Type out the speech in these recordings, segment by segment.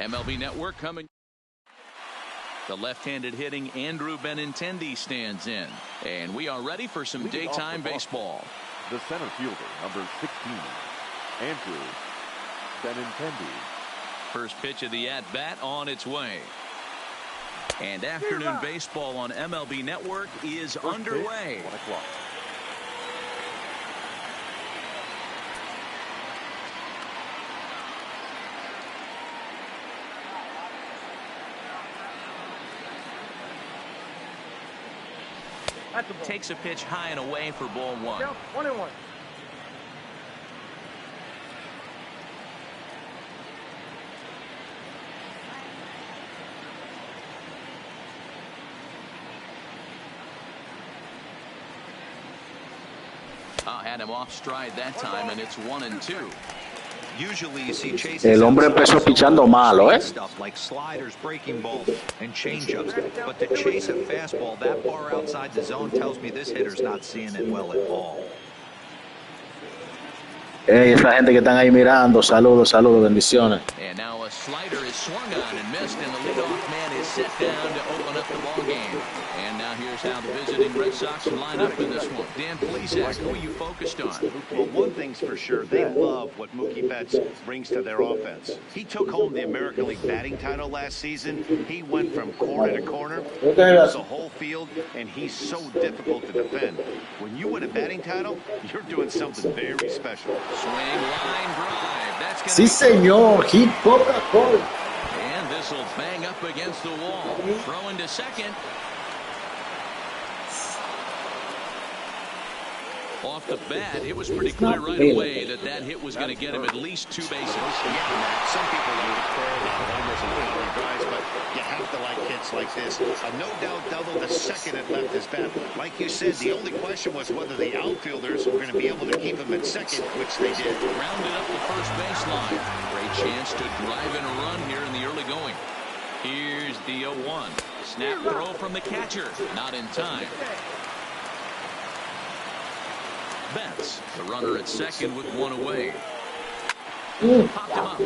MLB Network coming. The left-handed hitting Andrew Benintendi stands in. And we are ready for some daytime baseball. The center fielder, number 16, Andrew Benintendi. First pitch of the at-bat on its way. And afternoon baseball on MLB Network is underway. 1 o'clock. Takes a pitch high and away for ball 1. 1-1. Had him off stride that time, and it's 1-2. Usually you see chases. El hombre empezó pichando malo, Stuff like sliders, breaking balls, and changeups. But to chase a fastball that far outside the zone tells me this hitter's not seeing it well at all. Hey, esa gente que están ahí mirando, saludos, saludos, bendiciones. And now a slider is swung on and missed, and the leadoff man is set down to open up the ball game. And now here's how the visiting Red Sox line up in this one. Dan Plesac, who are you focused on? Well, one thing's for sure, they love what Mookie Betts brings to their offense. He took home the American League batting title last season. He went from corner to corner, the whole field, and he's so difficult to defend. When you win a batting title, you're doing something very special. Swing, line, drive. That's gonna Sí, señor. Hit Coca-Cola. And this will bang up against the wall. Throwing to second. Off the bat, it was pretty clear right away that that hit was going to get him at least 2 bases. Yeah, some people like to throw homers and line drives, but you have to like hits like this. A no-doubt double the second it left his bat. Like you said, the only question was whether the outfielders were going to be able to keep him at second, which they did. Rounded up the first baseline. Great chance to drive in a run here in the early going. Here's the 0-1. Snap throw from the catcher. Not in time. Betts, the runner at second with 1 away. Popped him up.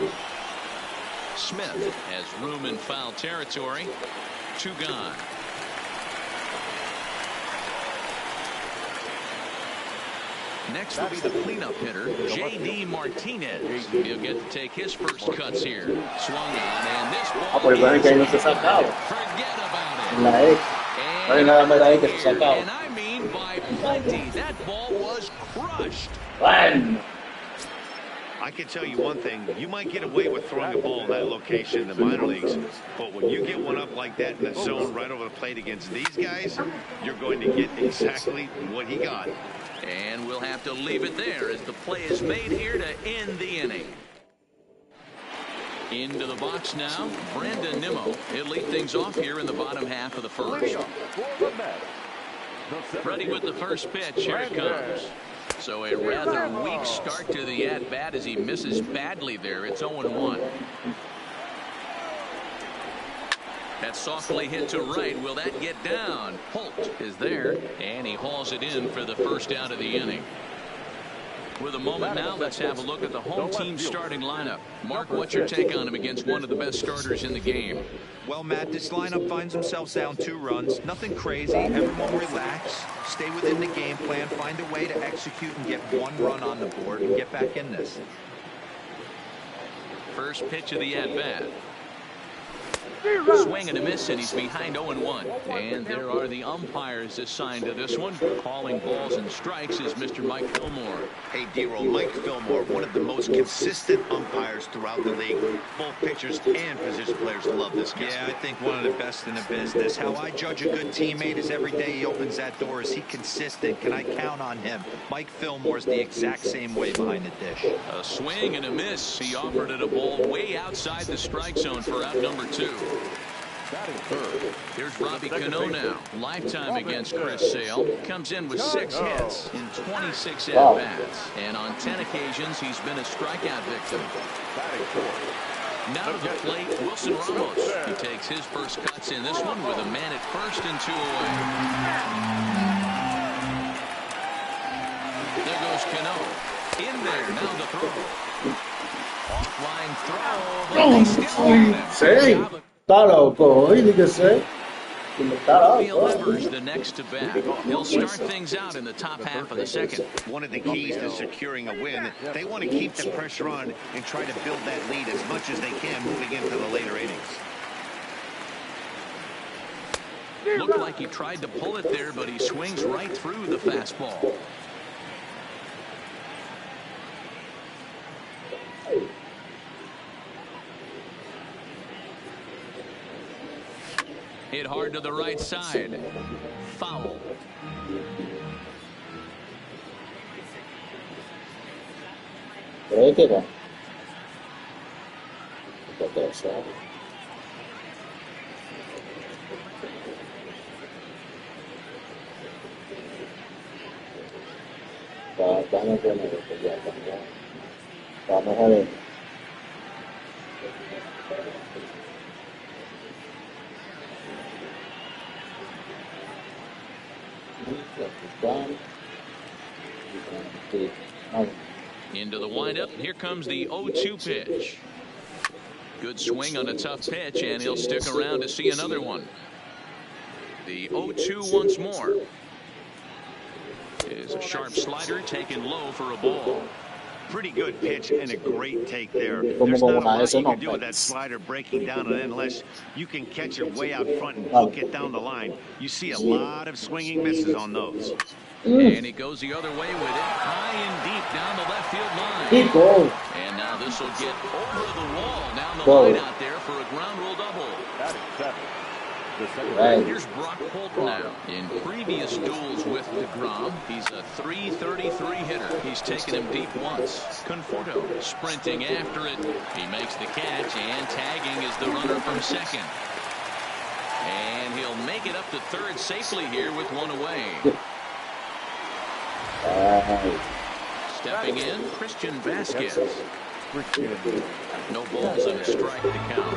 Smith has room in foul territory. 2 gone. Next will be the cleanup hitter, J.D. Martinez. He'll get to take his first cuts here. Swung on, and this ball forget about it. And I mean by plenty. That ball was crushed. I can tell you one thing. You might get away with throwing a ball in that location in the minor leagues, but when you get one up like that in the zone right over the plate against these guys, you're going to get exactly what he got. And we'll have to leave it there as the play is made here to end the inning. Into the box now, Brandon Nimmo. He'll lead things off here in the bottom half of the first. Ready with the first pitch. Here it comes. So a rather weak start to the at-bat as he misses badly there. It's 0-1. That's softly hit to right. Will that get down? Holt is there, and he hauls it in for the first out of the inning. With a moment now, let's have a look at the home team starting lineup. Mark, what's your take on him against one of the best starters in the game? Well, Matt, this lineup finds themselves down 2 runs. Nothing crazy. Everyone relax. Stay within the game plan. Find a way to execute and get 1 run on the board and get back in this. First pitch of the at-bat. Swing and a miss, and he's behind 0-1. And there are the umpires assigned to this one. Calling balls and strikes is Mr. Mike Fillmore. Hey, D-Roll, Mike Fillmore, one of the most consistent umpires throughout the league. Both pitchers and position players love this guy. Yeah, I think one of the best in the business. How I judge a good teammate is every day he opens that door. Is he consistent? Can I count on him? Mike Fillmore's the exact same way behind the dish. A swing and a miss. He offered it a ball way outside the strike zone for out number 2. Here's Robbie Cano now. Lifetime against Chris Sale. Comes in with 6 hits in 26 at-bats. And on 10 occasions, he's been a strikeout victim. Now to the plate, Wilson Ramos. He takes his first cuts in this one with a man at first and 2 away. There goes Cano. In there, now the throw. Offline throw, but they still get him. Sí, está loco, oye, que sé. Delivers the next to bat. He'll start things out in the top half of the second. One of the keys to securing a win, they want to keep the pressure on and try to build that lead as much as they can moving into the later innings. Looked like he tried to pull it there, but he swings right through the fastball. Hit hard to the right side. Foul. Vamos a ver. Into the windup. Here comes the 0-2 pitch. Good swing on a tough pitch, and he'll stick around to see another one. The 0-2 once more. Is a sharp slider taken low for a ball. Pretty good pitch and a great take there. There's not a lot you can do with that slider breaking down, and unless you can catch it way out front and hook it down the line, you see a lot of swinging misses on those. And he goes the other way with it, high and deep down the left field line. And now this will get over the wall, down the line out there for a ground rule double. That is 7. The second Here's Brock Holt now. In previous duels with DeGrom, he's a .333 hitter. He's taken him deep once. Conforto sprinting after it. He makes the catch, and tagging is the runner from second. And he'll make it up to third safely here with one away. Stepping in, Christian Vasquez. No balls and a strike to count.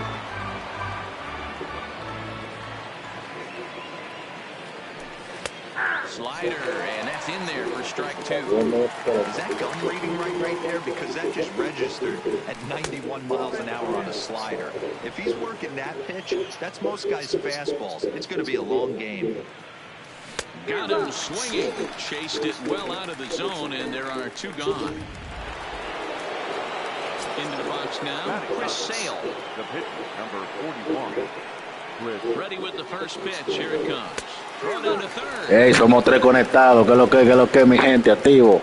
Slider, and that's in there for strike 2. Is that gun reading right there? Because that just registered at 91 miles an hour on a slider. If he's working that pitch, that's most guys' fastballs. It's going to be a long game. Got him swinging. Chased it well out of the zone, and there are 2 gone. Into the box now, Chris Sale. The pitch, number 41. Ready with the first pitch. Here it comes. Throw down to third. Hey, somos 3 conectados. ¿Qué es lo que, mi gente? Activo.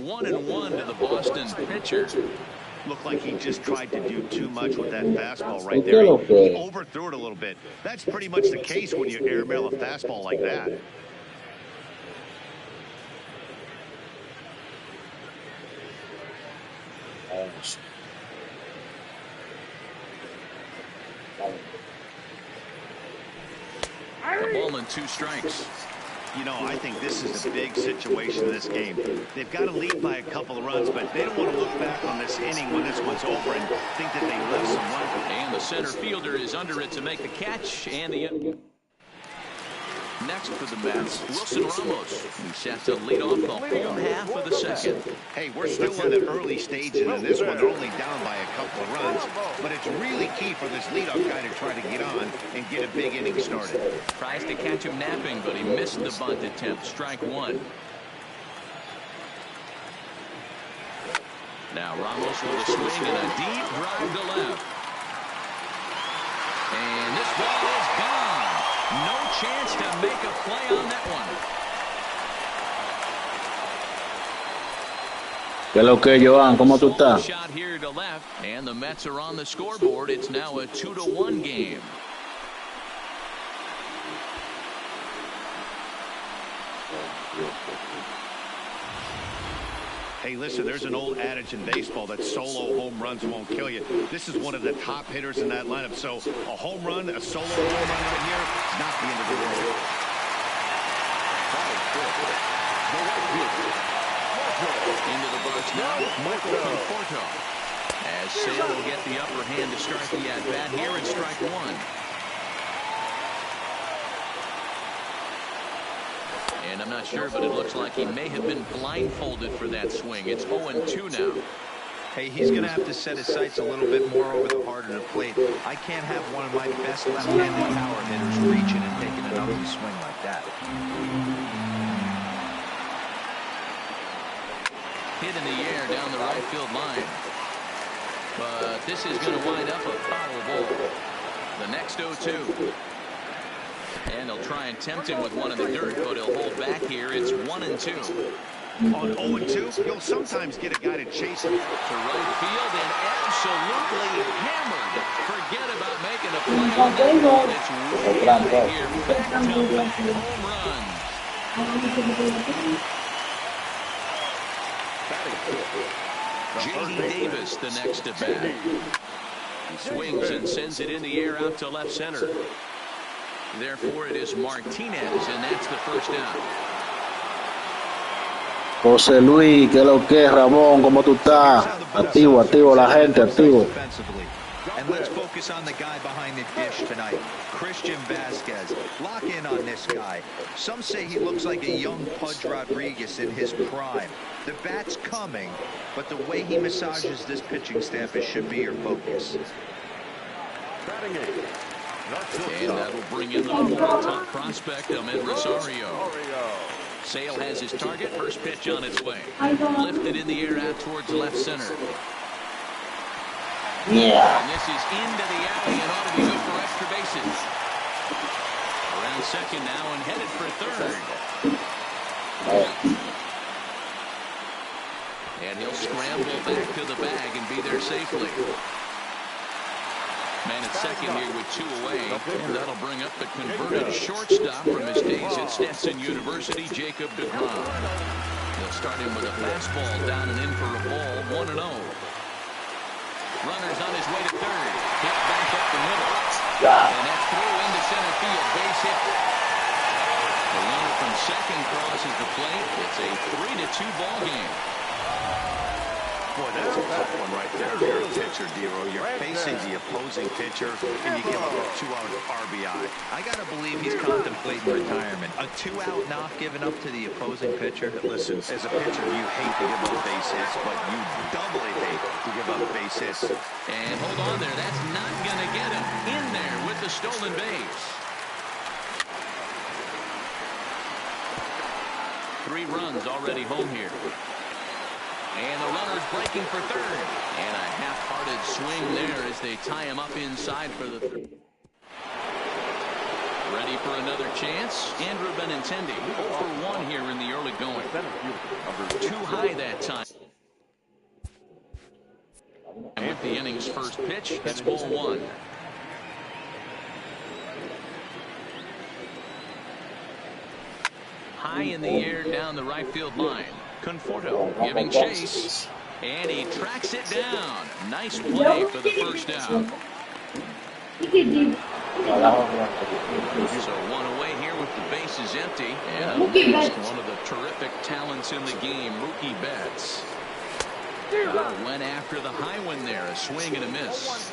One and one to the Boston pitcher. Looked like he just tried to do too much with that fastball right there. He overthrew it a little bit. That's pretty much the case when you airmail a fastball like that. The ball and 2 strikes. You know, I think this is a big situation in this game. They've got to lead by a couple of runs, but they don't want to look back on this inning when this one's over and think that they left some run. And the center fielder is under it to make the catch. And the next for the Mets, Wilson Ramos. He's set to lead off the home half of the second. Hey, we're still in the early stages in this one. They're only down by a couple of runs, but it's really key for this leadoff guy to try to get on and get a big inning started. Tries to catch him napping, but he missed the bunt attempt. Strike 1. Now Ramos with a swing and a deep drive to left. And this ball is gone. No chance to make a play on that one. ¿Qué es lo que, Joan? ¿Cómo tú estás? Shot here to left, and the Mets are on the scoreboard. It's now a 2-1 game. Hey, listen, there's an old adage in baseball that solo home runs won't kill you. This is one of the top hitters in that lineup. So a home run, a solo home run right here, not the end of the world. Into the box now, Michael Conforto. As Sale will get the upper hand to start the at-bat here at strike one. And I'm not sure, but it looks like he may have been blindfolded for that swing. It's 0-2 now. Hey, he's going to have to set his sights a little bit more over the heart of the plate. I can't have one of my best left-handed power hitters reaching and taking an ugly swing like that. Hit in the air down the right field line. But this is going to wind up a foul ball. The next 0-2. And they'll try and tempt him with one in the dirt, but he'll hold back here. It's 1-2. On 0-2, you'll sometimes get a guy to chase him To right field and absolutely hammered. Forget about making a play on that ball. It's way out of here. Back-to-back home runs. J.D. Davis, the next at bat. He swings and sends it in the air out to left center. Therefore, it is Martinez, and that's the first down. José Luis, ¿qué lo que es, Ramón? ¿Cómo tú estás? Activo, activo la gente, activo. And let's focus on the guy behind the dish tonight, Christian Vasquez. Lock in on this guy. Some say he looks like a young Pudge Rodriguez in his prime. The bat's coming, but the way he massages this pitching staff, it should be your focus. And that'll bring in the former top prospect, Ahmed Rosario. Sale has his target. First pitch on its way. Lifted in the air out towards left center. Yeah. And this is into the alley and ought to be good for extra bases. Around second now and headed for third. And he'll scramble back to the bag and be there safely. Man at second here with two away, and that'll bring up the converted shortstop from his days at Stetson University, Jacob deGrom. They'll start him with a fastball down and in for a ball, 1-0. Runner's on his way to third. Hit back up the middle. And that's through into center field. Base hit. The runner from second crosses the plate. It's a 3-2 ball game. Boy, that's a tough one right there. You're a pitcher, Dero. You're facing the opposing pitcher, and you give up a 2-out RBI. I got to believe he's contemplating retirement. A 2-out knock given up to the opposing pitcher. Listen, as a pitcher, you hate to give up base hits, but you doubly hate to give up base hits. And hold on there. That's not going to get him in there with the stolen base. 3 runs already home here. And the runner's breaking for third. And a half-hearted swing there as they tie him up inside for the third. Ready for another chance. Andrew Benintendi 0 for 1 here in the early going. Too high that time. And with the inning's first pitch, it's ball 1. High in the air down the right field line. Conforto giving chase, and he tracks it down. Nice play for the first down. So 1 away here with the bases empty. And up next, one of the terrific talents in the game, Mookie Betts. Went after the high one there, a swing and a miss.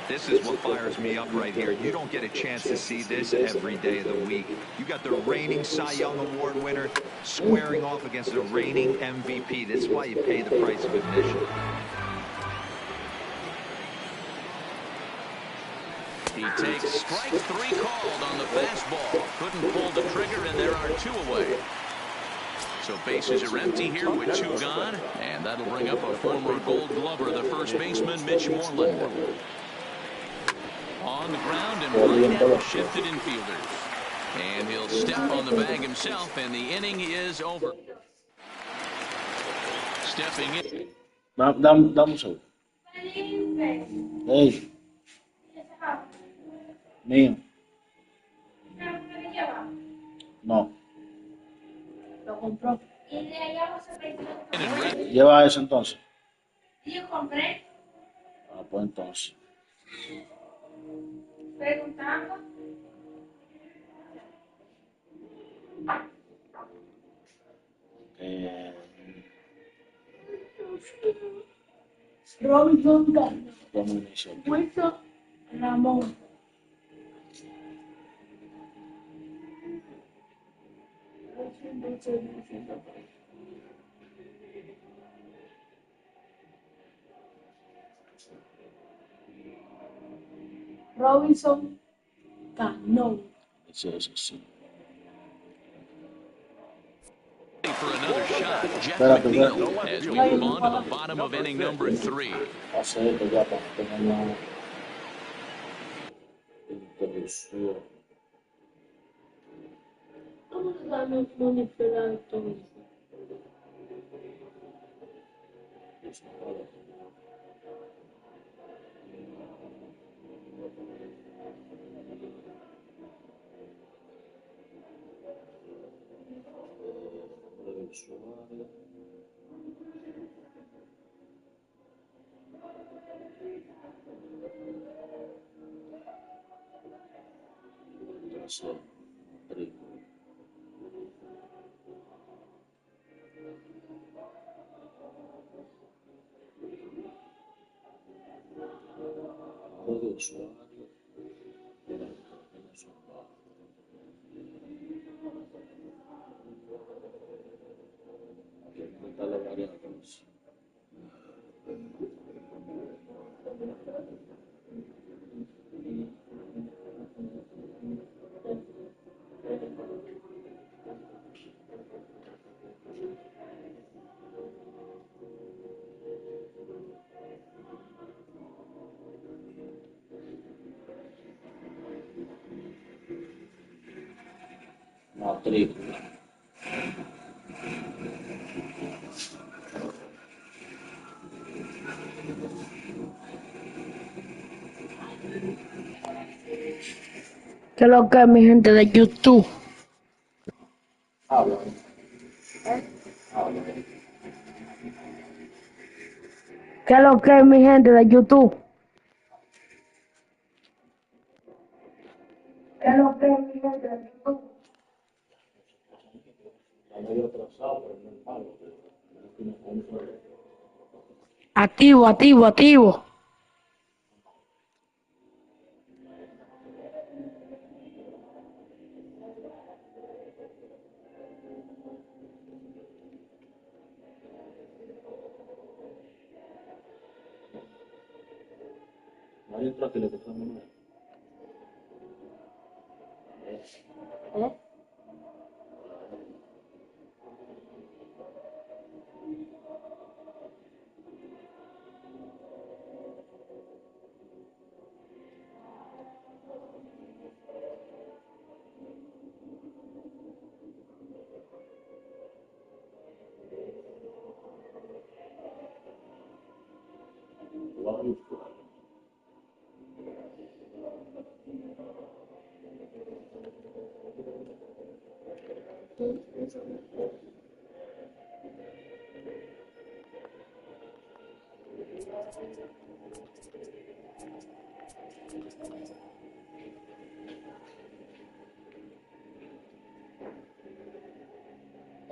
This is what fires me up right here. You don't get a chance to see this every day of the week. You got the reigning Cy Young Award winner squaring off against the reigning MVP. That's why you pay the price of admission. He takes strike 3 called on the fastball. Couldn't pull the trigger, and there are 2 away. So bases are empty here with 2 gone, and that'll bring up a former Gold Glover, the first baseman, Mitch Moreland. On the ground and right at the shifted infielders. And he'll step on the bag himself, and the inning is over. Stepping in. Dame un segundo. Hey. Mío. No. Lo compró. Lleva eso entonces. Ah, pues entonces. Robinson Cano. ¿Cómo inició? Wilson Ramón. Robinson Cano. Eso, sí. For another shot, Jeff Espérate, McNeil, as we move on to the bottom of inning number 3. Hace esto ya para tener una introducción. ¿Cómo se llama manipular todo eso? Matrícula. ¿Qué es lo que es mi gente de YouTube? Habla. ¿Qué es lo que es mi gente de YouTube? ¿Qué es lo que es mi gente de YouTube? Activo, activo, activo. No hay otra que le gusta más. ¿Eh?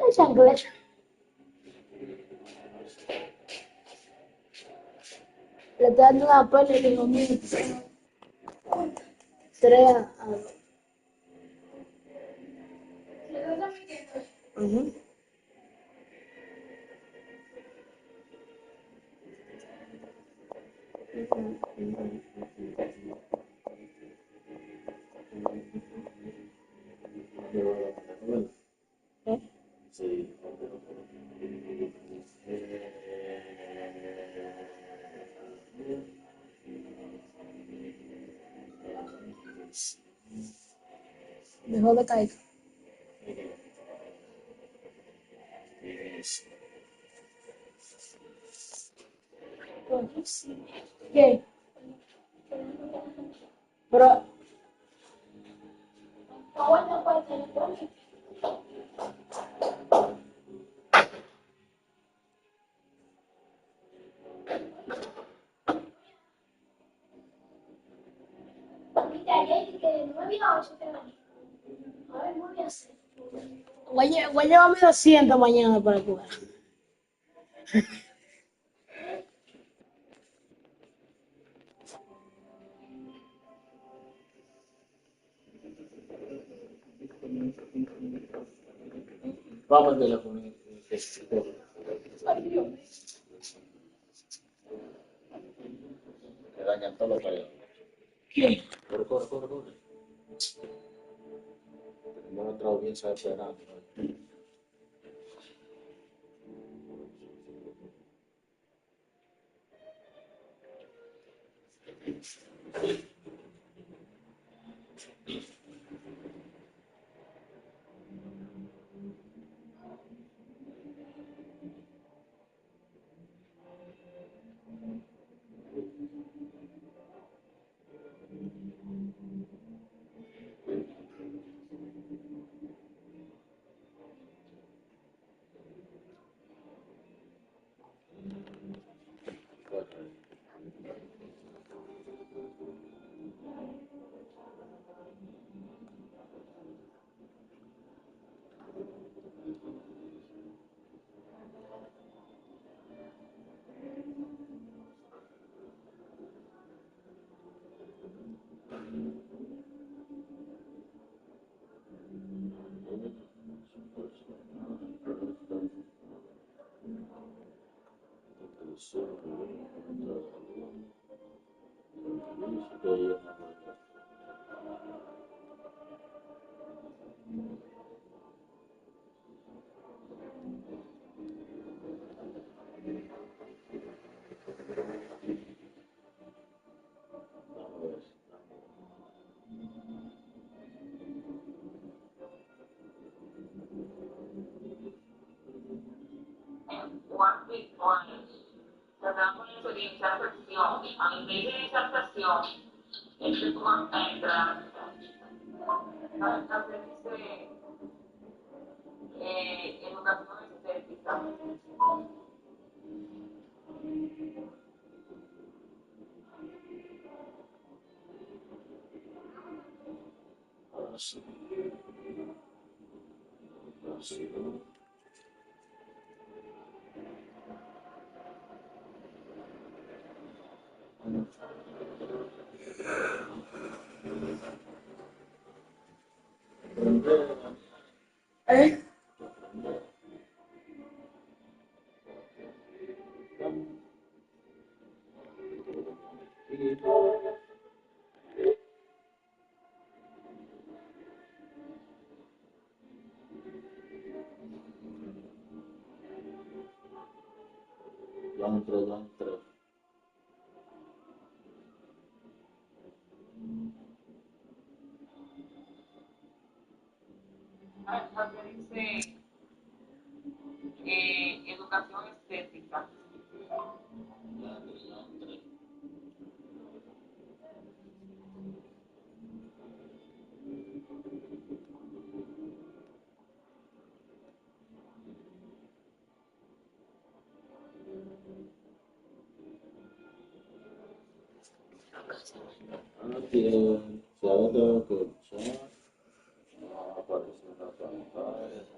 Es inglés. Le estoy dando una pena y digo, mira, 3-2. Ujú. ¿Eh? Sí. Dejó de caer. ¿Qué? Pero... Voy a llevar mi 200 mañana para jugar. Vamos al teléfono. Que dañan todos los paredes. ¿Qué? Corre. Tenemos otra audiencia esperando. Tratamos de experienciar presión. A nivel de esa presión, es que tú entras a hacer educación estética. ¿Eh? Dentro. Hacer educación estética. Que se haga que aparece en la pantalla.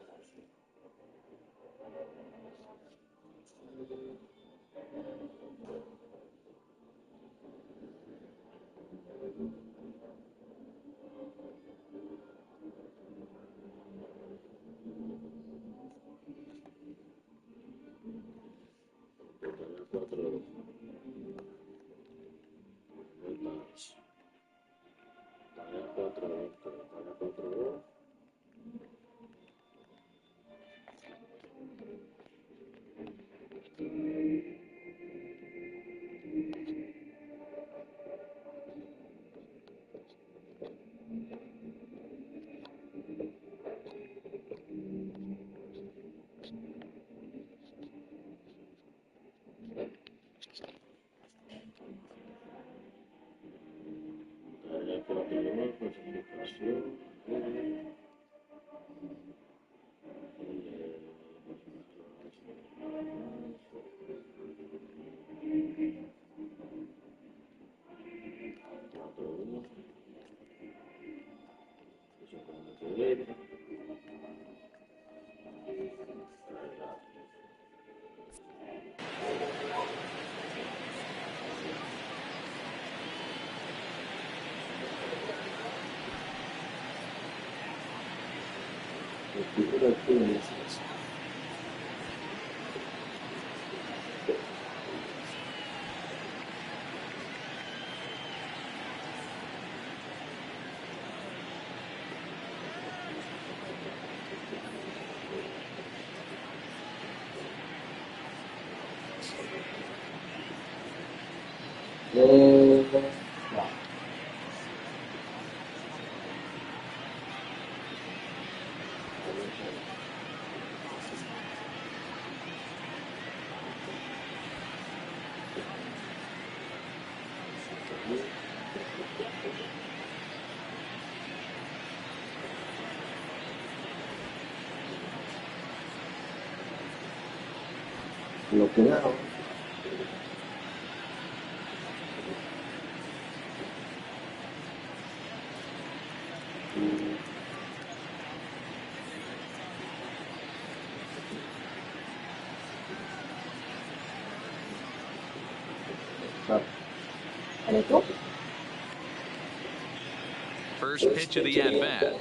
First pitch of the at-bat.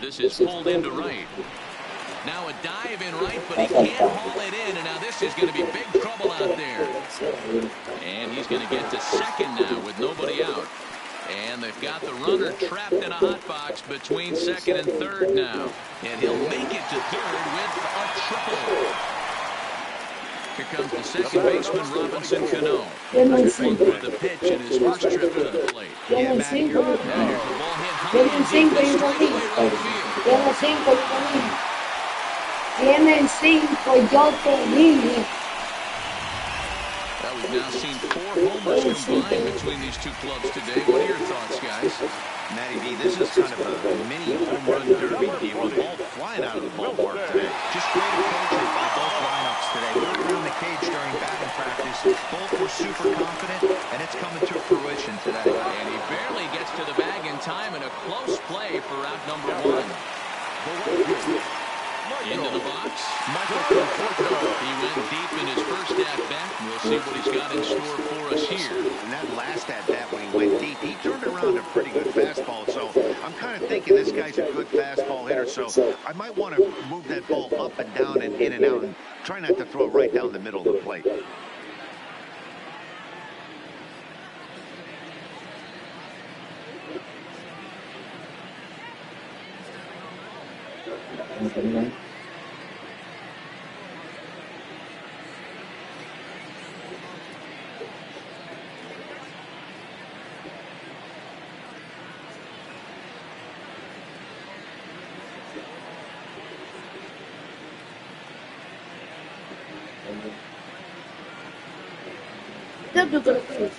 This is pulled into right. Now a dive in right, but he can't haul it in, and now this is going to be big trouble out there. And he's going to get to second now with nobody out. And they've got the runner trapped in a hot box between second and third now. And he'll make it to third with a triple. Here comes the second baseman, Robinson Cano. Looking for the pitch in his first trip to the plate. Tiene Now here's the 5. ball hit high Tienen and 5 deep y to uno straightaway listo. right field. Tienen 5 y uno listo. Tienen 5 y yo te dije. Well, we've now seen 4 homers combined between these two clubs today. What are your thoughts, guys? Matty B, this is kind of a mini home run derby deal with the ball flying out of the ballpark today. Just great approaches by both lineups today. Right around the cage during batting practice. Both were super confident, and it's coming to fruition today. And he barely gets to the bag in time, and a close play for out number 1. Into the box. He went deep in his first at-bat. We'll see what he's got in store for us here. And that last at-bat when he went deep, he turned around a pretty good fastball. So I'm kind of thinking this guy's a good fastball hitter. So I might want to move that ball up and down and in and out and try not to throw it right down the middle of the plate. ¿Qué tú crees que es?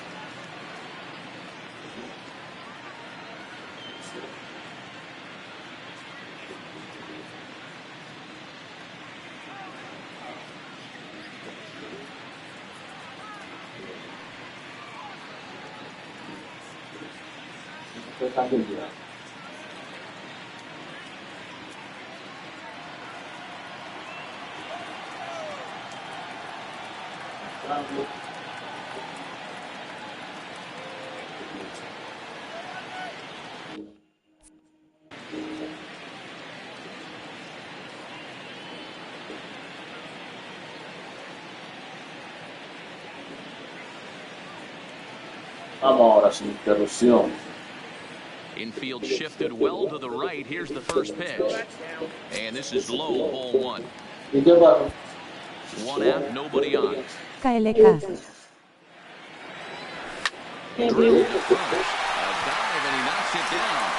Vamos ahora sin interrupción. Infield shifted well to the right. Here's the first pitch. And this is low, ball 1. ¿Y qué pasa? 1 out, nobody on. KLK. Drilled to first. A dive, and he knocks it down.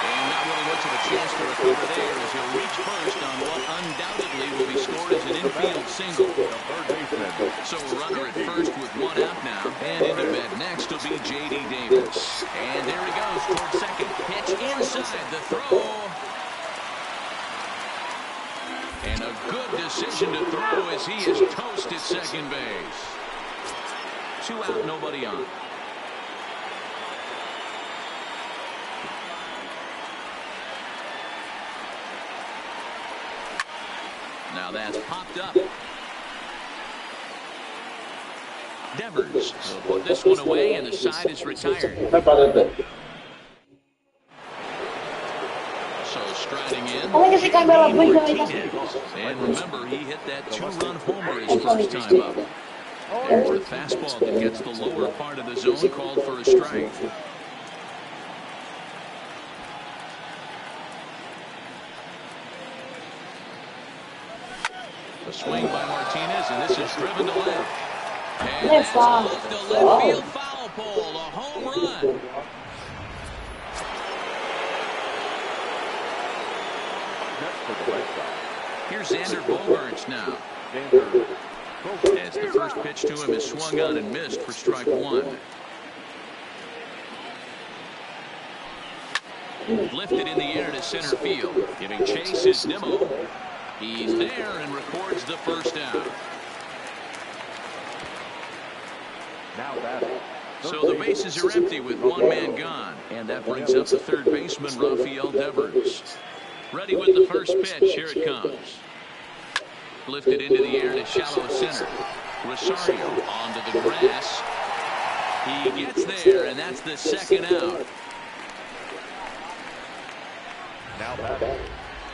And not really much of a chance to recover there as he'll reach first on what undoubtedly will be scored as an infield single. So a runner at first with 1 out now. And into bed next will be J.D. Davis. And there he goes towards second. Pitch inside the throw. And a good decision to throw as he is toast at second base. 2 out, nobody on. Now that's popped up. Devers will put this one away, and the side is retired. So striding in, se cambió la pinche Martinez. And remember, he hit that 2-run homer his first time up. There's the fastball that gets the lower part of the zone, called for a strike. A swing by Martinez, and this is driven to left. And that's off the left field foul pole, a home run. Here's Xander Bogaerts now. As the first pitch to him is swung on and missed for strike one. Lifted in the air to center field. Giving chase is Nimmo. He's there and records the first down. Now batting. So the bases are empty with one man gone. And that brings up the third baseman, Rafael Devers. Ready with the first pitch. Here it comes. Lifted into the air to shallow center. Rosario onto the grass. He gets there, and that's the second out. Now batting.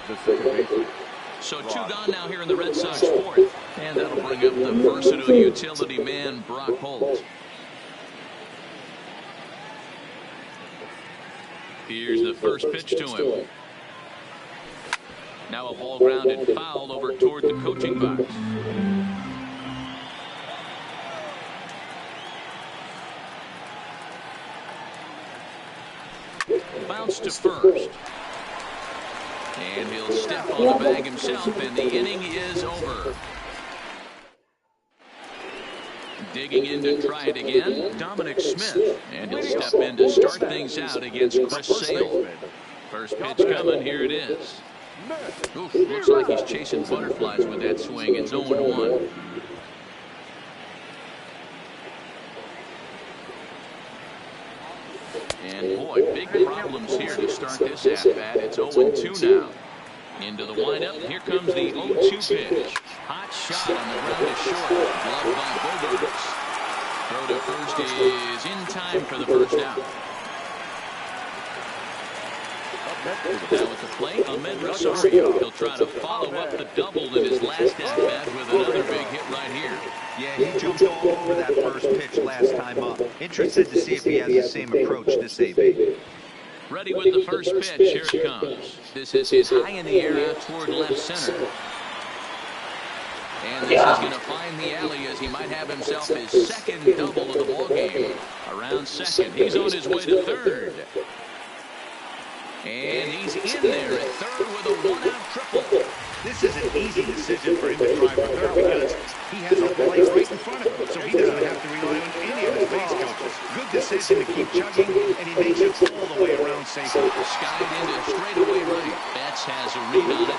The second baseman. So two gone now here in the Red Sox fourth. And that'll bring up the versatile utility man, Brock Holt. Here's the first pitch to him. Now a ball grounded foul over toward the coaching box. Bounce to first. And he'll step on the bag himself, and the inning is over. Digging in to try it again, Dominic Smith. And he'll step in to start things out against Chris Sale. First pitch coming, here it is. Oof, looks like he's chasing butterflies with that swing. It's 0-1. And boy, big problems here to start this at-bat. It's 0-2 now. Into the windup. Here comes the 0-2 pitch. Hot shot on the ground to short. Gloved by Bogaerts. Throw to first is in time for the first out. Now at the plate, Ahmed Rosario. He'll try to follow up the double in his last at-bat with another big hit right here. Yeah, he jumped all over that first pitch last time up. Interested to see if he has the same approach this AB. Ready with the first pitch. Here it comes. This is his high in the air out toward left center. And this is going to find the alley as he might have himself his second double of the ballgame. Around second. He's on his way to third. And he's in there at third with a one-out triple. This is an easy decision for him to try for third because he has a plate right in front of him, so he doesn't have to rely on any of his base coaches. Good decision to keep chugging, and he makes it all the way around safely. Skied into straightaway right. Betts has a read on it.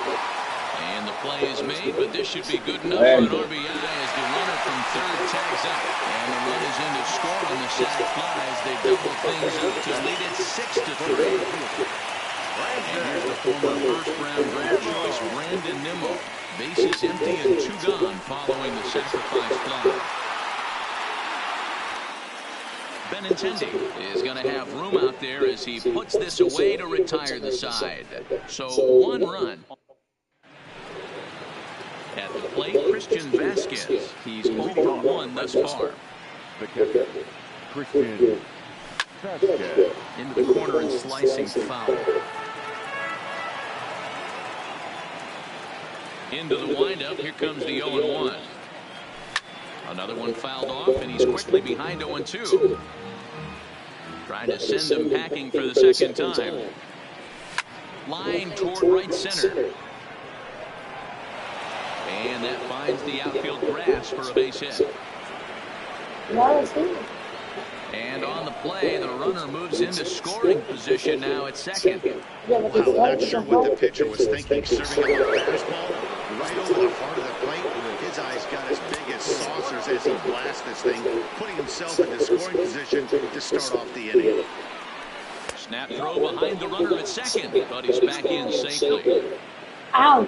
And the play is made, but this should be good enough for an RBI as the runner from third tags up. And the run is in to score on the sac fly as they double things up to lead it 6-3. And here's the former first-round draft choice, Brandon Nimmo. Bases empty and two gone following the sacrifice fly. Benintendi is going to have room out there as he puts this away to retire the side. So one run. At the plate, Christian Vasquez. He's 0-for-1 thus far. The catcher, Christian Vasquez. Into the corner and slicing foul. Into the windup. Here comes the 0-1. Another one fouled off, and he's quickly behind 0-2. Trying to send him packing for the second time. Line toward right center. And that finds the outfield grass for a base hit. And on the play, the runner moves into scoring position now at second. Wow, not sure what the pitcher was thinking, serving up a fastball right over the heart of the plate. His eyes got as big as saucers as he blasts this thing, putting himself into scoring position to start off the inning. Snap throw behind the runner at second, but he's back in safely. Ow.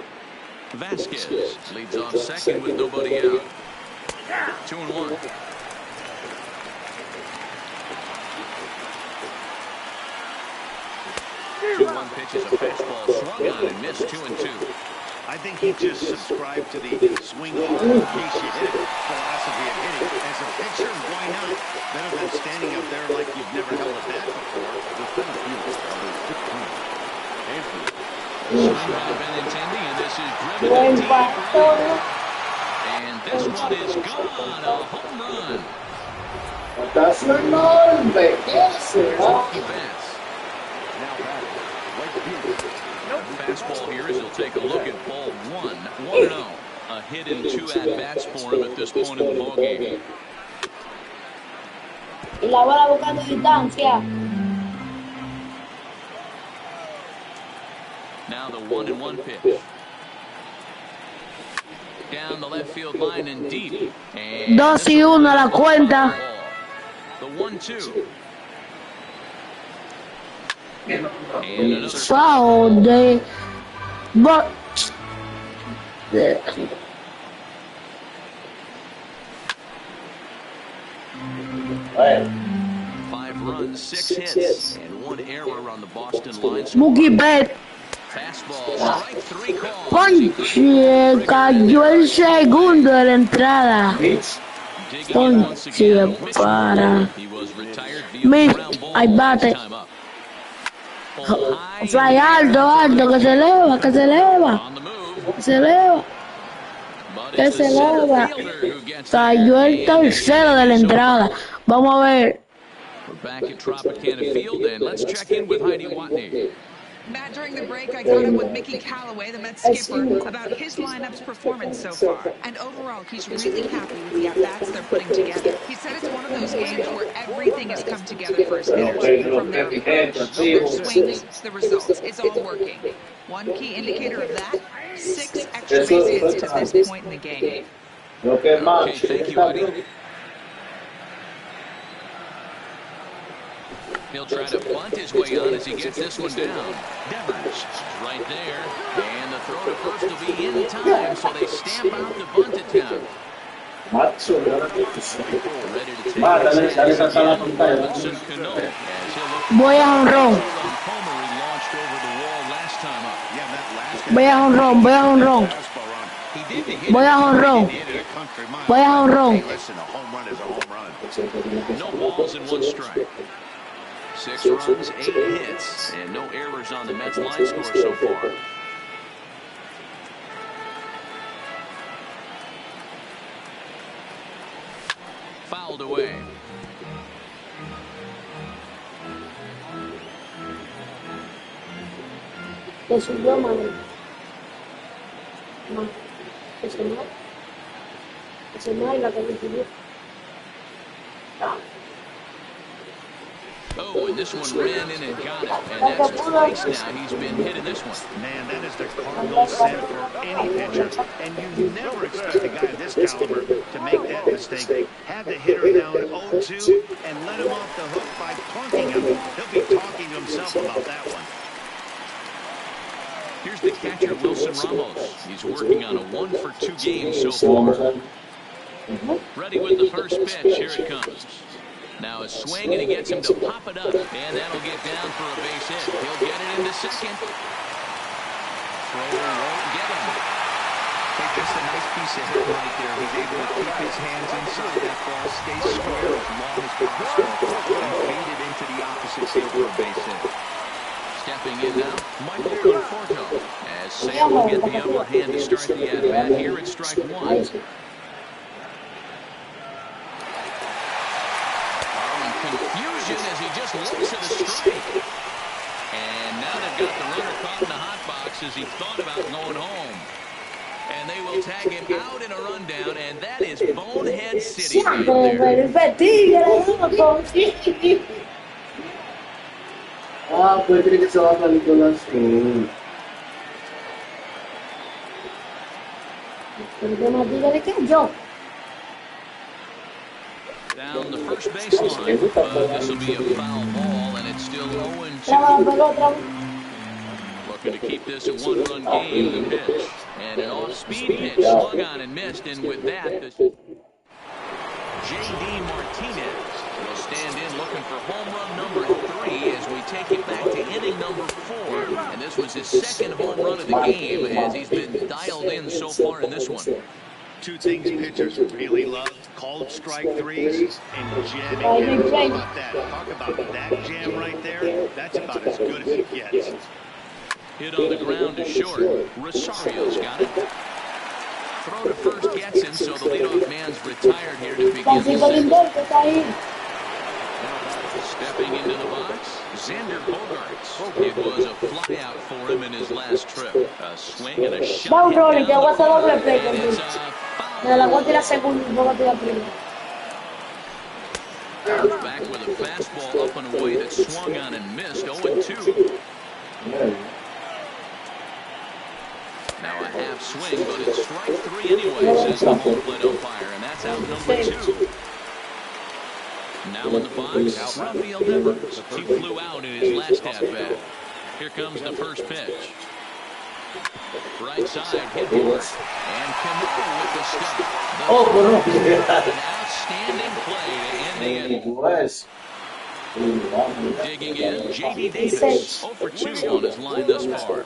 Vasquez leads off second with nobody out. 2-1. 2-1 pitch is a fastball swung on and missed 2-2. I think he just subscribed to the swing hard in case you hit it philosophy of hitting. As a pitcher, why not? Better than standing up there like you've never held a bat before. The center fielder is 15. Swing by Benintendi, and this is driven to deep right. And this one is gone, a home run. That's enorme. Yes, Mookie Betts. Fastball here as he'll take a look at ball 1. 1-0. A hit in 2 at-bats for him at this point in the ballgame. Y la bola buscando distancia. Now the 1-1 pitch. Down the left field line and deep. And 2-1 la cuenta. The 1-2. And another Foul de but 5 runs, 6 hits, and 1 error on the Boston line. Mookie Betts. Fastball, strike 3 calls. Ponche, cayó el segundo de la entrada. Ponche para. Ahí bate. Fly alto, que se eleva, que se eleva. Se eleva. Que se eleva. Cayó el tercero de la entrada. Vamos a ver. We're back at Tropicana Field, and let's check in with Heidi Watney. Matt, during the break, I caught up with Mickey Callaway, the Mets skipper, about his lineup's performance so far. And overall, he's really happy with the at-bats they're putting together. He said it's one of those games where everything has come together for his hitters, from their approach, their swings, the results. It's all working. One key indicator of that, 6 extra base hits to this point in the game. Okay, thank you, Heidi. He'll try to bunt his way on as he gets this one down. Devers right there. And the throw to first will be in time, so they stamp out the bunt attempt. Ready to take Robinson Cano. Voy a honrón. Voy a honrón, voy a honrón. Voy a honrón. Voy a honrón. No balls and 1 strike. 6 runs, 8 hits, and no errors on the Mets line score so far. Fouled away. Le subió mano. Ese no es la que le subió. Oh, and this one ran in and got it. And that's twice now he's been hit in this one. Man, that is the cardinal sin for any pitcher. And you never expect a guy of this caliber to make that mistake. Have the hitter down 0-2 and let him off the hook by plunking him. He'll be talking to himself about that one. Here's the catcher, Wilson Ramos. He's working on a 1-for-2 game so far. Ready with the first pitch. Here it comes. Now a swing, and he gets him to pop it up, and that'll get down for a base hit. He'll get it into second. Thrower won't get him. Hey, just a nice piece of hit right there. He's able to keep his hands inside that ball, stay square as long as possible, and feed it into the opposite field for a base hit. Stepping in now, Michael Conforto, as Sam will get the upper hand to start the at-bat. Here at strike 1. Confusion as he just looks at a strike. And now they've got the runner caught in the hot box as he thought about going home. And they will tag him out in a rundown, and that is Bonehead City right there. Pues tiene que se va a salir con las... Down the first baseline. This will be a foul ball, and it's still 0-2. Looking to keep this a 1-run game. The pitch. And an off-speed pitch swung on and missed. And with that, J.D. Martinez will stand in looking for home run number 3 as we take it back to inning number 4. And this was his second home run of the game as he's been dialed in so far in this one. Two things pitchers really love: cold strike threes and jamming hitters. How about that? Talk about that jam right there. That's about as good as it gets. Hit on the ground to short. Rosario's got it. Throw to first gets him, so the leadoff man's retired here to begin the seventh. Stepping into the box, Xander Bogaerts. It was a flyout for him in his last trip. A swing and a shot. It's a foul. Back with a fastball up and away that swung on and missed. 0-2. Now a half swing, but it's strike 3 anyway, says the home plate umpire, and that's out number 2. Now in the box, Rafael Devers. He flew out in his last at-bat. Here comes the first pitch. Right side, hit hard, and Cano with the stop. An outstanding play to end the inning. Digging in, J.D. Davis. 0 for 2 on his line thus far.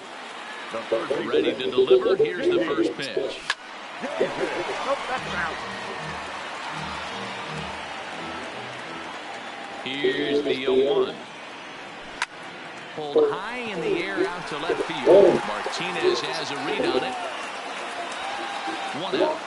Ready to deliver. Here's the first pitch. Here's the 0-1. Pulled high in the air out to left field. Martinez has a read on it. 1 out.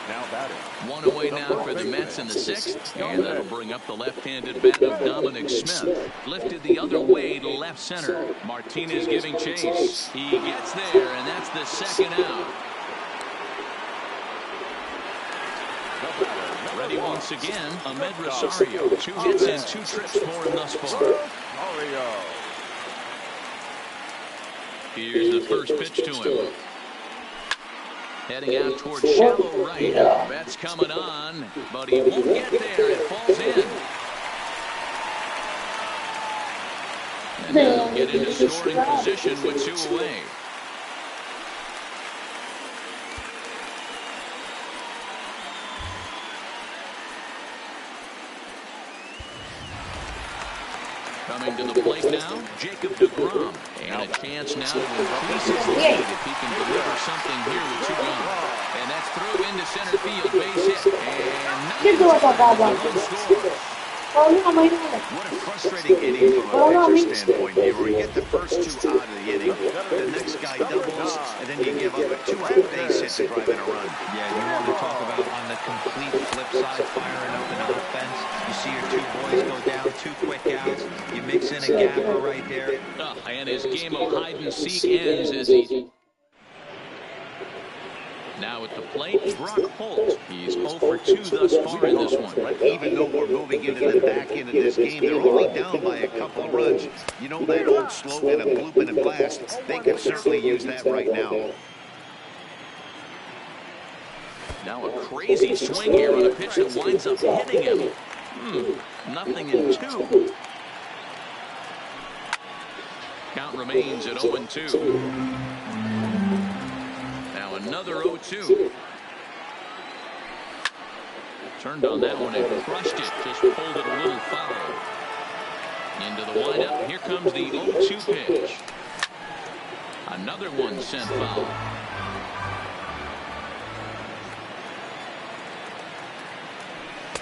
Now batting. 1 away now for the Mets in the 6th, and that'll bring up the left-handed bat of Dominic Smith. Lifted the other way to left center. Martinez giving chase. He gets there, and that's the second out. Ready once again, Ahmed Rosario. 2 hits and 2 trips for him thus far. Here's the first pitch to him. Heading out towards shallow right. Bet's coming on, but he won't get there. It falls in. And they'll get into scoring position with 2 away. Coming to the plate now, Jacob DeGrom. And a chance now to increase his lead if he can deliver something here with 2 gone. And that's through into center field, base hit. And what a frustrating inning from a pitcher standpoint here, where you get the first 2 out of the inning, the next guy doubles, and then you give up a 2-out base hit to drive in a run. Yeah, you want to talk about on the complete flip side, firing up an offense. You see your 2 boys go down, 2 quick outs. You mix in a gapper right there. And his game of hide and seek ends as he... Now at the plate, Brock Holt. He's 0 for 2 thus far in this one. Right, even though we're moving into the back end of this game, they're only down by a couple of runs. You know that old slogan of bloop and a blast? They could certainly use that right now. Now a crazy swing here on a pitch that winds up hitting him. Nothing in 2. Count remains at 0-2. Now another 0-2. Turned on that one and crushed it. Just pulled it a little foul. Into the windup. Here comes the 0-2 pitch. Another one sent foul.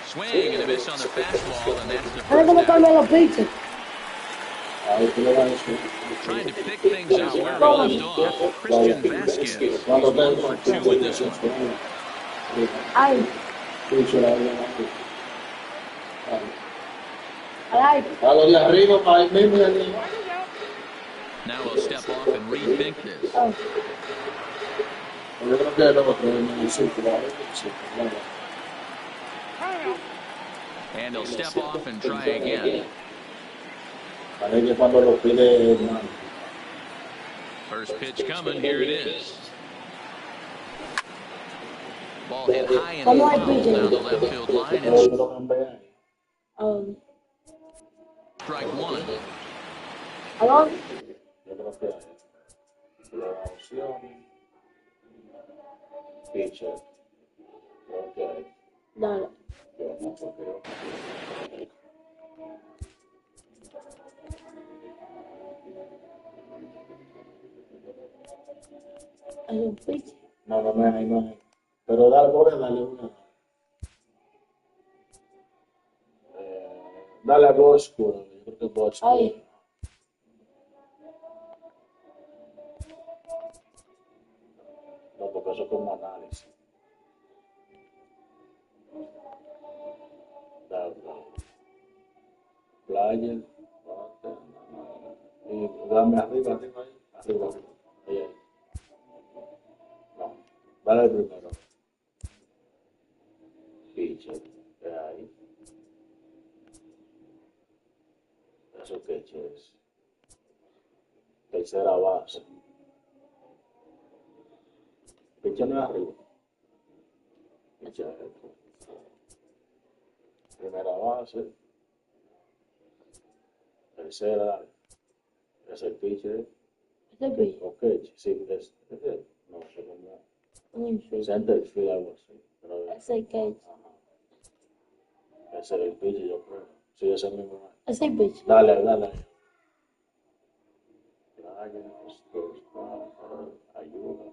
Swing and a miss on the fastball, and that's the first out. Trying to pick things up where we left off. Christian Vasquez. He's 1 for 2 in this one. Now we'll step off and rethink this. And he'll step off and try again. First pitch coming, here it is. Ball hit high and foul down the left field line. And strike 1. Dale. Hay un pitch. No, no hay, no hay. Pero dale, voy a darle una. Dale a Bosco. Yo creo que Bosco. Ay. No, porque eso es como análisis. Dale. Playa. Y dame arriba ahí. Arriba. Ahí. No. Dale el primero. Pitcher. De ahí. Eso que es. Tercera base. Pitcher no es arriba. Pitcher. Primera base. Tercera. Es el pitcher. Ese pitch. Ok, sí, no sé cómo. Un infield. Center field, algo así. Pero, Ese catch. ese es el pitcher, yo creo. Sí, ese mismo. Ese pitch. Dale. Ayuda.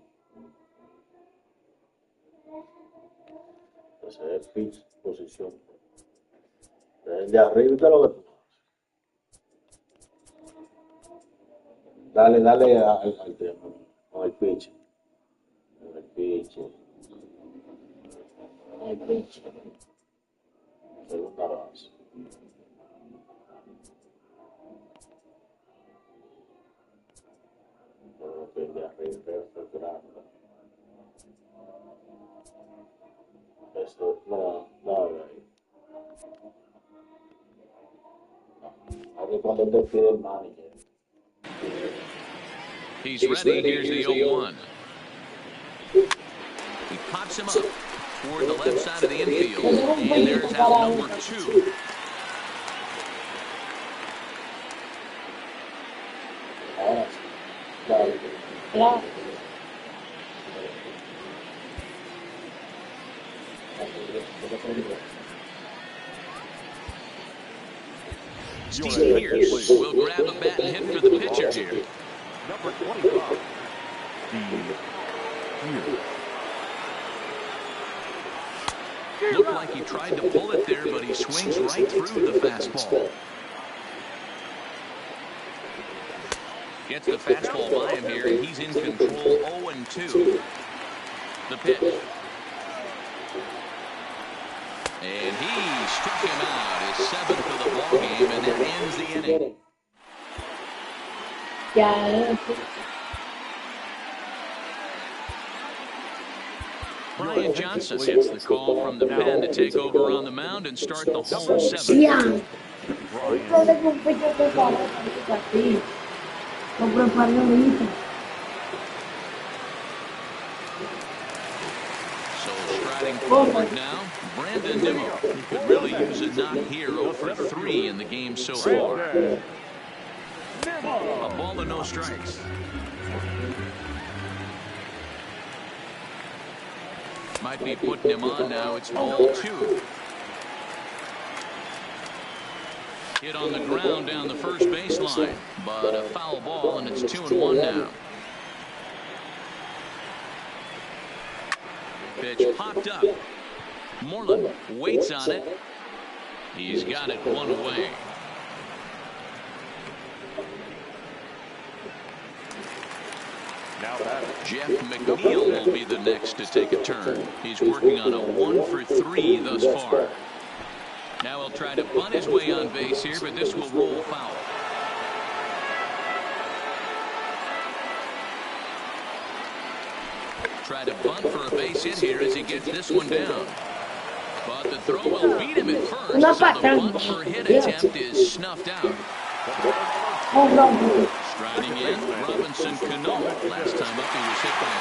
Ese es pitch, posición. De arriba y de lo que tú haces. Dale al tema, con el pitch. El pitch. Segunda base. Todo que de arriba es grande. Esto, no, ahí. Ahora cuando te pide el manager. He's ready. Here's the 0-1. He pops him up toward the left side of the infield. And there's out number 2. Claro. Steve Pierce will grab a bat and hit for the pitcher here. Number 25. Looked like he tried to pull it there, but he swings right through the fastball. Gets the fastball by him here, and he's in control. 0-2. The pitch. And he struck him out. His 7th of the ball game, and that ends the inning. Yeah. Brian Johnson gets the call from the pen to take over on the mound and start the home 7th. Yeah. So striding forward now, Brandon Nimmo. He could really use a knock here. 0 for 3 in the game so far. A ball to no strikes. Might be putting him on now. It's 0-2. Hit on the ground down the first baseline, but a foul ball, and it's 2-1 now. Pitch popped up. Moreland waits on it. He's got it one away. Jeff McNeil will be the next to take a turn. He's working on a 1 for 3 thus far. Now he'll try to bunt his way on base here, but this will roll foul. Try to bunt for a base hit here as he gets this one down. But the throw will beat him at first, so the bunt for hit attempt is snuffed out. Striding in, Robinson Cano. Last time up he was hit by a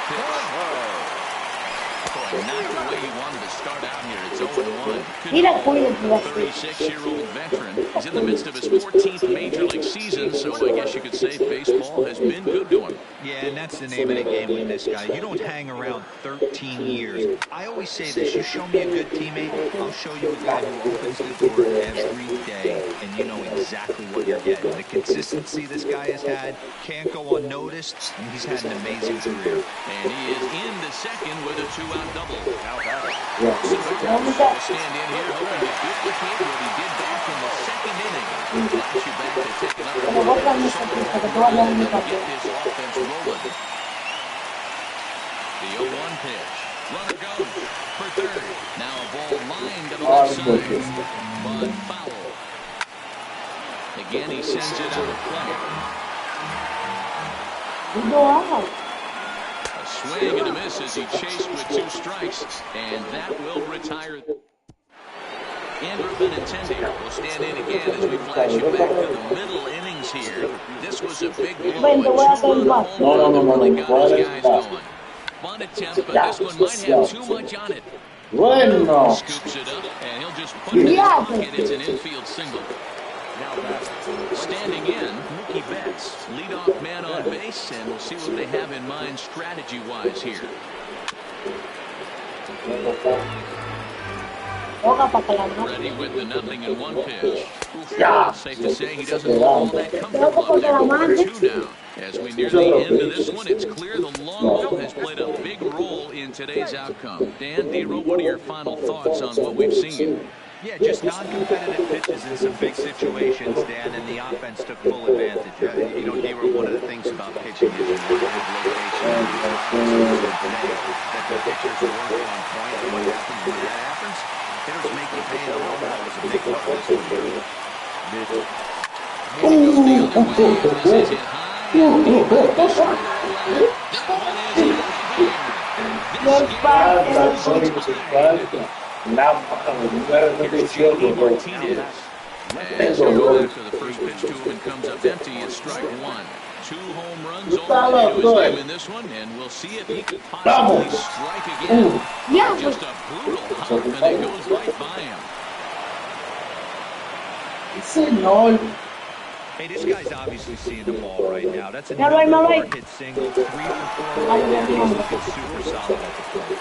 pitch. not the way you wanted to start out here. It's 0-1. Mira, cuídate. 36-year-old veteran. He's in the midst of his 14th Major League season, so I guess you could say baseball has been good to him. Yeah, and that's the name of the game with this guy. You don't hang around 13 years. I always say this, you show me a good teammate, I'll show you a guy who opens the door every day, and you know exactly what you're getting. The consistency this guy has had can't go unnoticed, and he's had an amazing career. And he is into second with a 2-out double. Yeah. Will stand in here hoping to duplicate what he did back in the second inning. Flash you back to take another look at the get this offense rolling. The 0-1 pitch. Runner goes for third. Now a ball lined to the left side, but foul. Again, he sends it out of play. A swing and a miss as he chased with 2 strikes, and that will retire. Andrew Benintendi will stand in again as we flash you back to the middle innings here. This was a big blow. A 2-run home run that really got his guys going. Fun attempt, but this one might have too much on it. Bueno. Scoops it up, and he'll just put it in his pocket. It's an infield single. Standing in, Mookie Betts, leadoff man on base, and we'll see what they have in mind strategy-wise here. Ready with the 0-1 pitch. Safe to say he doesn't look all that comfortable up there with 2 down. As we near the end of this one, it's clear the long ball has played a big role in today's outcome. Dan, D-Row, what are your final thoughts on what we've seen? Yeah, just non-competitive pitches in some big situations, Dan, and the offense took full advantage. You know, D-Row, one of the things about pitching is in one good location. That the pitchers are working on point, and what happens when that happens? Hitters make you pay, and that was a big part of this one. As we go after the first pitch to him and comes up empty, it's strike 1. 2 home runs already to his name in this one, and we'll see if he could possibly strike again. Just a brutal hop, and it goes right by him. Hey, this guy's obviously seeing the ball right now. That's another hard hit single, 3 for 4 right there. He's looking super solid at the plate.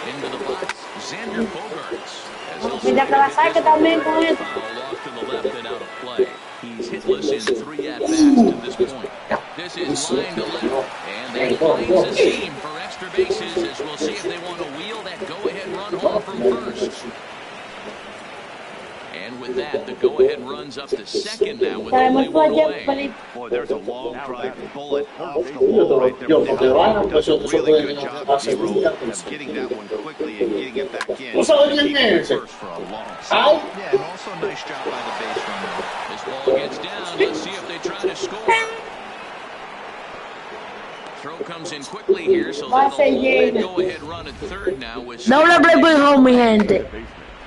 Into the box, Xander Bogaerts. Mira que la saque también con esto. Foul off to the left and out of play. He's hitless in 3 at-bats to this point. This is line to left, and that finds a seam for extra bases as we'll see if they want to wheel that go-ahead run home from first. And with that, the go-ahead runs up to second now with only 1 away. Boy, there's a long drive bullet off the wall right there. Does a really good job of getting that one quickly and getting it back in. First for a long time. Yeah, and also a nice job by the base runner. This ball gets down. Let's see if they try to score. Throw comes in quickly here, so they'll go-ahead run at third now with... Doble play por home, mi gente.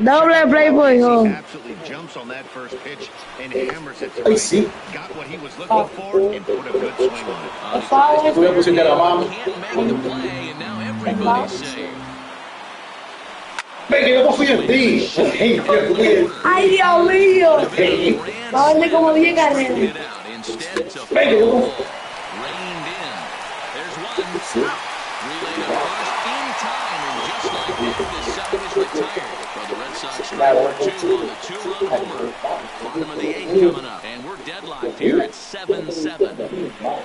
Double play por home. Absolutely jumps on that first pitch and hammers it to right. Got what he was looking for and put a good swing on it. Can't make the play, and now everybody's safe. Ay, Dios mío. Va a vender como 10 carreras. Instead, it's a foul ball. Reined in. There's one. Relay to first in time, and just like that, this side is retired. Well, the Red Sox strike 2 on the 2-run homer. Bottom of the 8th coming up, and we're deadlocked here at 7-7.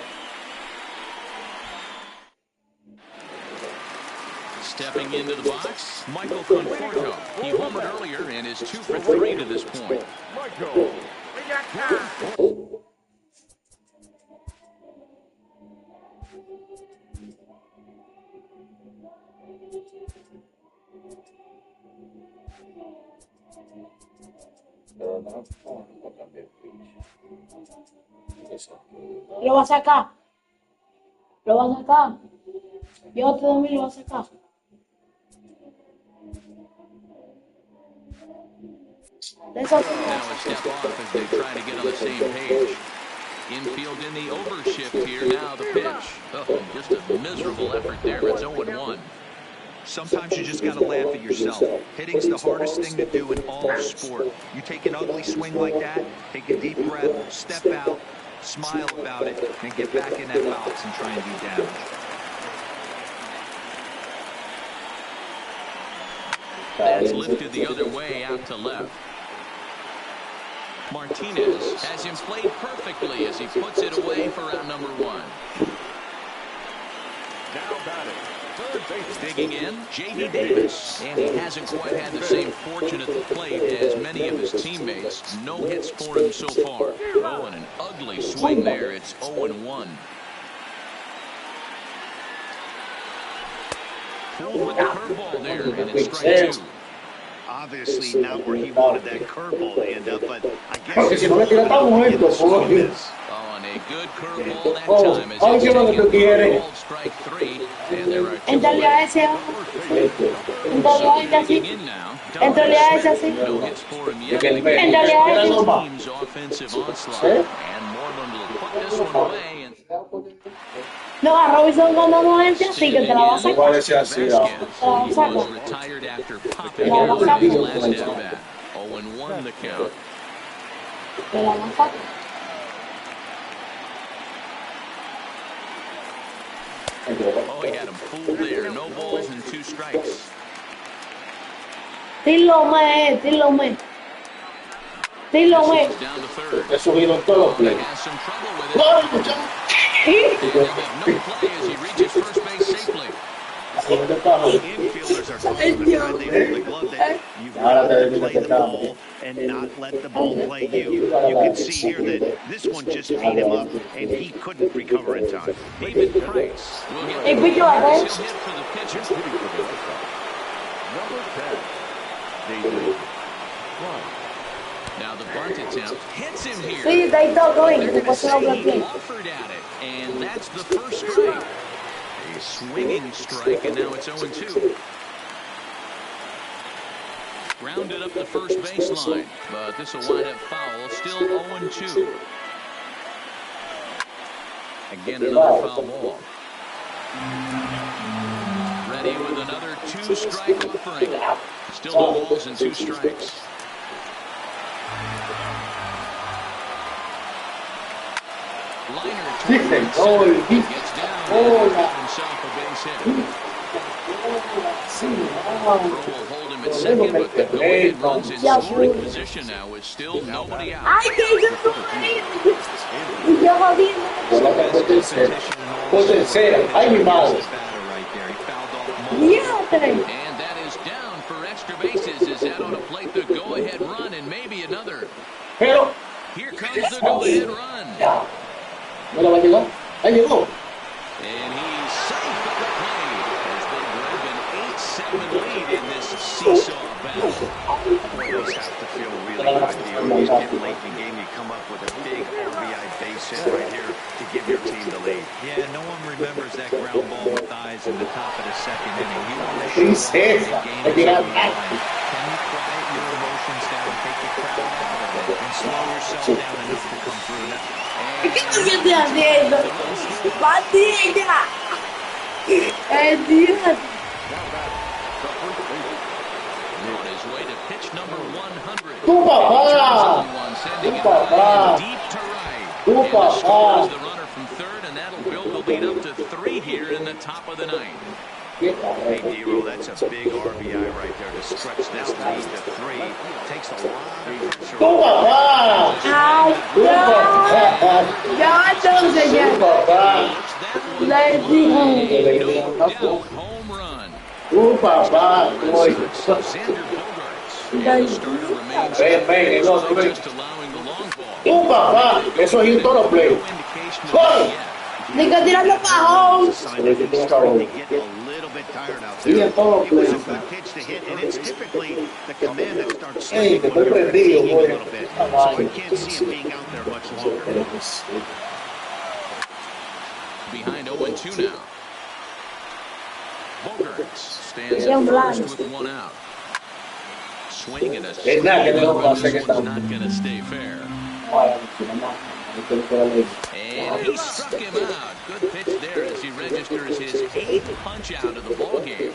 Stepping into the box, Michael Conforto. He homered earlier and is 2 for 3 to this point. Michael. Lo va a sacar. Lo va a sacar. Yo te doy lo va a sacar. Now a step off as they try to get on the same page. Infield in the overshift here. Now the pitch. Oh, just a miserable effort there. It's 0-1. Sometimes you just got to laugh at yourself. Hitting's the hardest thing to do in all of sport. You take an ugly swing like that, take a deep breath, step out, smile about it, and get back in that box and try and do damage. That's lifted the other way out to left. Martinez has him played perfectly as he puts it away for out number 1. Now batting, third base. Digging in, J.D. Davis. And he hasn't quite had the same fortune at the plate as many of his teammates. No hits for him so far. Oh, and an ugly swing there. It's 0-1. Pulled with the curveball there, and it's strike 2. Obviously not where he wanted that curveball to end up, but I guess Oh, and a good curveball that time as it's taken for ball strike 3, and there are 2 digging in now. No hits for him yet. Team's offensive onslaught, and Moreland will put this one away. And No, a Robinson cuando no entre así que te la vas a sacar. Vasquez, he was retired after popping out his last at bat. 0-1 the count. Te la vas a sacar. Oh, he had him fooled there. No balls and 2 strikes. Dilo me. Dilo me. Down to third. He subido en todos los He plays. has some trouble with it. And he'll have no play as he reaches first base safely. infielders are supposed to try and hold the glove that you've got to play the ball and not let the ball play you. You can see here that this one just beat him up, and he couldn't recover in time. David Price will get Hey, the pick your hit bench. for the pitcher. Number 10, David. Now the bunt attempt hits him here. Sí, de ahí todo going. They're Después se lo gonna say he bloqueé. offered at it, and that's the first strike. A swinging strike, and now it's 0-2. Grounded up the first baseline, but this will wind up foul. Still 0-2. Again, another foul ball. Ready with another 2-strike offering. Still no balls and 2 strikes. Liner turns gets down and got himself a base hit. Will hold him at second, but the go-ahead runs in scoring position now with still nobody out. Ay, que yo estoy. Y yo jodiendo. Por tercera. Ay, mi madre. Fíjate. And that is down for extra bases as that ought to plate the go-ahead run and maybe another. Pero, Here comes the go-ahead run. no la va a llegar. Ahí llegó. And he's safe at the plate as they grab an 8-7 lead in this seesaw battle. Boys have to feel really good. The O's get late in the game. You come up with a big RBI base hit right here to give your team the lead. Yeah, no one remembers that ground ball with eyes in the top of the second inning. You want to Princesa. show the game is on the line. Can you quiet your emotions down, take the crowd out of it, and slow yourself down enough to come through? ¿Qué tú estás haciendo? ¡Patilla! ¡El Dios! On his way to pitch number 100. Tu papá. Sending it papá. deep to right. Tu And the papá. score is the runner from third, and that'll build the lead up to 3 here in the top of the 9th. Hey, D-Roll, that's a big RBI right there to stretch this lead to 3. Takes a lot of pressure Tu off. papá. ¡Ay, Tu papá. ya! Entonces ya. Tu papá. Le dije. No doubt home run. Tu papá. Xander Bogaerts. And the starter remains Ven, ven, el otro, ven. just allowing the long ball. Tu papá. Eso es ir todos los plays. No indication of ¡Gol! that yet. Diga tirando para home. Sign that he's starting to get a little bit tired out there. Sí, en todos los It was a plays. good pitch to hit, and it's typically the command that starts Hey, slipping te when estoy you're prendido, fatiguing a boy. little bit. So I can't see him being out there much longer. Behind 0-2 now. Bogaerts stands Yeah, at blind. first with 1 out. Swing and a Es nada que no va a hacer que this one's está. not going to stay fair. And he struck him out. Good pitch there as he registers his 8th punch out of the ball game.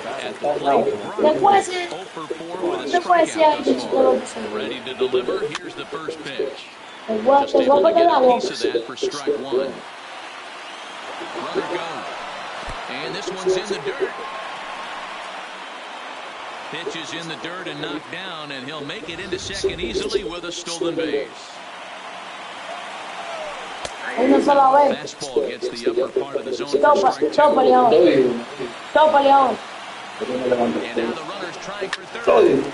At the plate, Después, 0 for 4 with a después sí hay strikeout thus que far. Ready to deliver. Here's the first pitch. te voy Just able a to pegar get la a boca. piece of that for strike one. Runner goes. And this one's in the dirt. Pitch is in the dirt and knocked down, and he'll make it into second easily with a stolen base. Una sola vez. Fastball gets the upper part of the zone for Topa, strike topa, two. León. Topa, León. And now the runner's trying for third.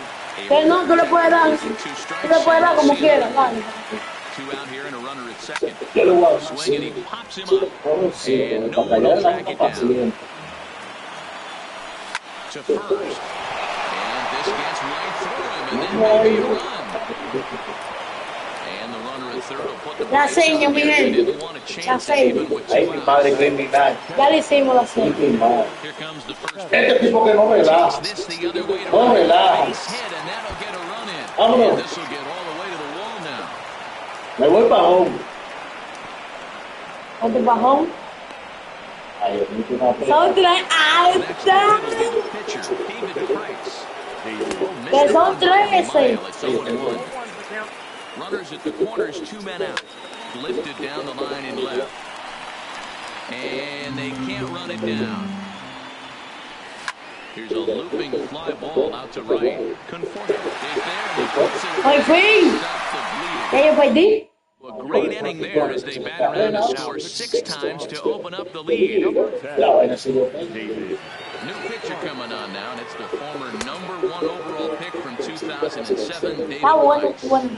Que no, tú le puedes dar. Tú le puedes dar como quieras, dale. Two out here and a runner at second. Swing, and he pops him up. And no one will track it down. To first. And this gets right through him, and then maybe a run. And the runner at third will put the La brakes on seña, mi here. He gente. didn't want to La chance it seña. even with 2 outs. Ya le hicimos la seña. Here comes the first Este pitch. tipo que no relaja. Takes this the other way to No right. relaja. Base hit, and that'll get a run in. Vámonos. And this will get all the way to the wall now. Me voy para home. Otro bajón. Son tres. ¡Ay, Next está! pitch will be the pitcher, David Price. Que son 13. It's 0-1. Runners at the corners, 2 men out. Lifted down the line in left. And they can't run it down. Here's a looping fly ball out to right. Conforto is there, and he puts it Ay, fin. stops the bleeding. Ya yo perdí. A great inning there as they bat around and score 6 times to open up the lead. New pitcher coming on now, and it's the former #1 overall pick from 2007, David Está bueno, Price. bueno.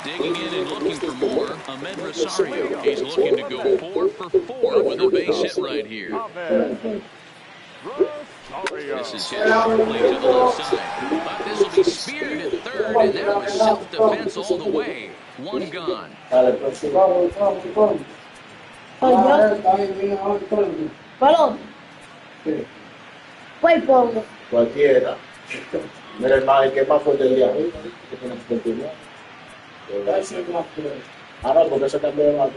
Digging in and looking for more, Ahmed Rosario. He's looking to go 4 for 4 with a base hit right here. This is hit sharply to the left side. But this will be speared at third, and that was self-defense all the way. 1 gone. Pelón. Pues pongo. Cualquiera. Mira el más, que es más fuerte el día arriba. Que tiene que continuar. Ah, no, porque eso cambió de más.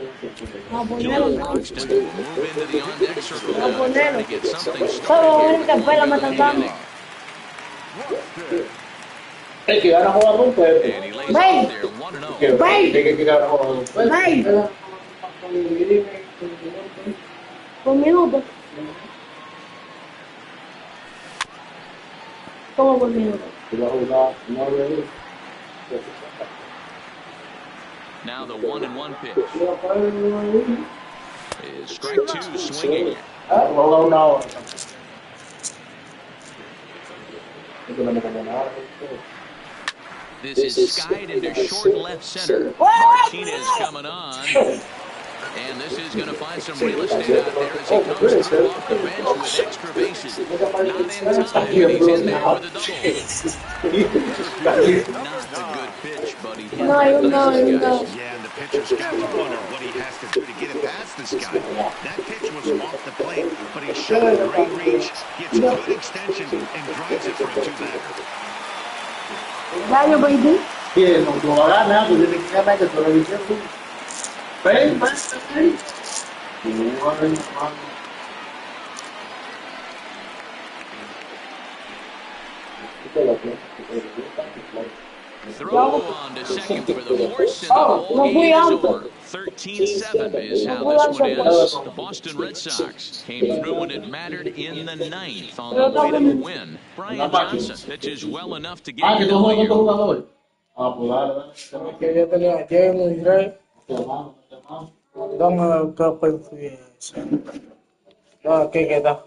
Vamos a ponerlo. Buxton will move into the on-deck circle now, Vamos a trying to ponerlo. get something Solo started ven que pela me están dando. Es que gana jugar un Pepe. And he lays it out there, 1-0. Que gana jugar un Pepe. Ven. Un minuto. ¿Cómo por minuto? Now the 1-1 pitch is strike 2, swinging. This is skied into short left center. Martinez coming on. And this is going to find some real estate out there as he comes through off the bench with extra bases. Not in time, and he's in there with a double. Not a good pitch, but he hit No, right no, past this no. guy. Yeah, and the pitcher's got to wonder what he has to do to get it past this guy. That pitch was off the plate, but he showed great reach, gets good extension, and drives it for a 2-bagger. Ya yo perdí. Bien, no va a ganar, tú tienes que ganar que solo dices tú. Ven, Throw on to second for the horse, and the ball game is over. 13-7 is how this one ends. The Boston Red Sox came through when it mattered in the 9th on the way to the win. Brian Johnson pitches well enough to get you going here. Que yo tenía ayer muy grande. Dame el café. No, aquí queda.